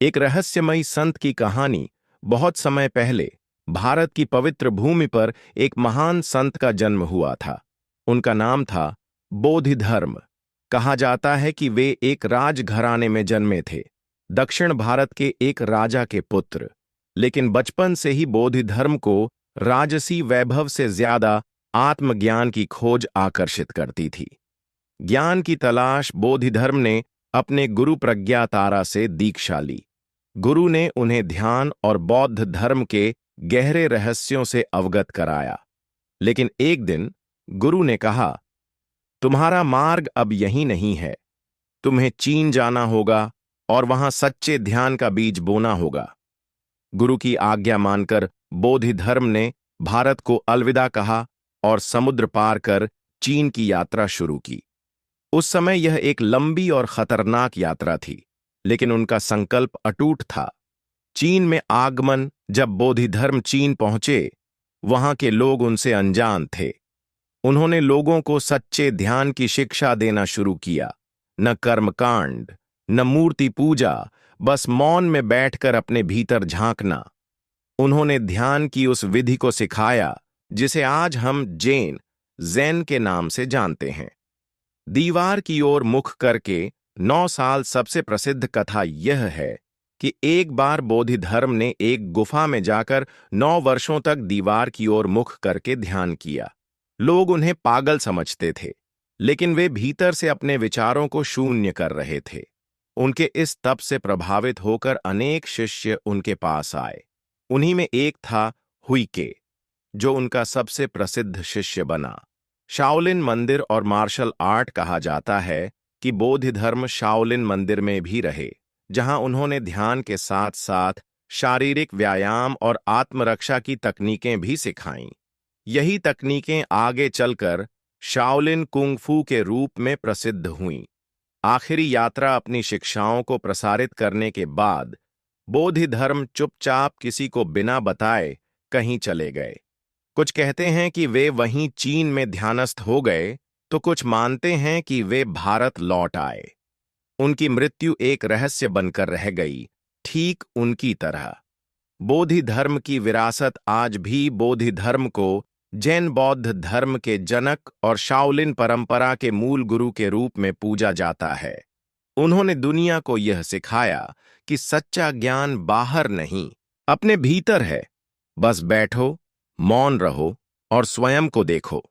एक रहस्यमयी संत की कहानी। बहुत समय पहले भारत की पवित्र भूमि पर एक महान संत का जन्म हुआ था। उनका नाम था बोधिधर्म। कहा जाता है कि वे एक राजघराने में जन्मे थे, दक्षिण भारत के एक राजा के पुत्र। लेकिन बचपन से ही बोधिधर्म को राजसी वैभव से ज्यादा आत्मज्ञान की खोज आकर्षित करती थी। ज्ञान की तलाश बोधिधर्म ने अपने गुरु प्रज्ञातारा से दीक्षा ली। गुरु ने उन्हें ध्यान और बौद्ध धर्म के गहरे रहस्यों से अवगत कराया। लेकिन एक दिन गुरु ने कहा, तुम्हारा मार्ग अब यहीं नहीं है। तुम्हें चीन जाना होगा और वहां सच्चे ध्यान का बीज बोना होगा। गुरु की आज्ञा मानकर बोधिधर्म ने भारत को अलविदा कहा और समुद्र पार कर चीन की यात्रा शुरू की। उस समय यह एक लंबी और खतरनाक यात्रा थी, लेकिन उनका संकल्प अटूट था। चीन में आगमन। जब बोधिधर्म चीन पहुंचे, वहां के लोग उनसे अनजान थे। उन्होंने लोगों को सच्चे ध्यान की शिक्षा देना शुरू किया। न कर्मकांड, न मूर्ति पूजा, बस मौन में बैठकर अपने भीतर झांकना। उन्होंने ध्यान की उस विधि को सिखाया जिसे आज हम ज़ेन के नाम से जानते हैं। दीवार की ओर मुख करके 9 साल सबसे प्रसिद्ध कथा यह है कि एक बार बोधिधर्म ने एक गुफा में जाकर 9 वर्षों तक दीवार की ओर मुख करके ध्यान किया। लोग उन्हें पागल समझते थे, लेकिन वे भीतर से अपने विचारों को शून्य कर रहे थे। उनके इस तप से प्रभावित होकर अनेक शिष्य उनके पास आए। उन्हीं में एक था हुइके, जो उनका सबसे प्रसिद्ध शिष्य बना। शाओलिन मंदिर और मार्शल आर्ट कहा जाता है कि बोधिधर्म शाओलिन मंदिर में भी रहे, जहां उन्होंने ध्यान के साथ साथ शारीरिक व्यायाम और आत्मरक्षा की तकनीकें भी सिखाईं। यही तकनीकें आगे चलकर शाओलिन कुंग-फू के रूप में प्रसिद्ध हुईं। आखिरी यात्रा अपनी शिक्षाओं को प्रसारित करने के बाद बोधिधर्म चुपचाप किसी को बिना बताए कहीं चले गए। कुछ कहते हैं कि वे वहीं चीन में ध्यानस्थ हो गए, तो कुछ मानते हैं कि वे भारत लौट आए। उनकी मृत्यु एक रहस्य बनकर रह गई, ठीक उनकी तरह। बोधि धर्म की विरासत आज भी बोधि धर्म को जैन बौद्ध धर्म के जनक और शाओलिन परंपरा के मूल गुरु के रूप में पूजा जाता है। उन्होंने दुनिया को यह सिखाया कि सच्चा ज्ञान बाहर नहीं, अपने भीतर है। बस बैठो, मौन रहो और स्वयं को देखो।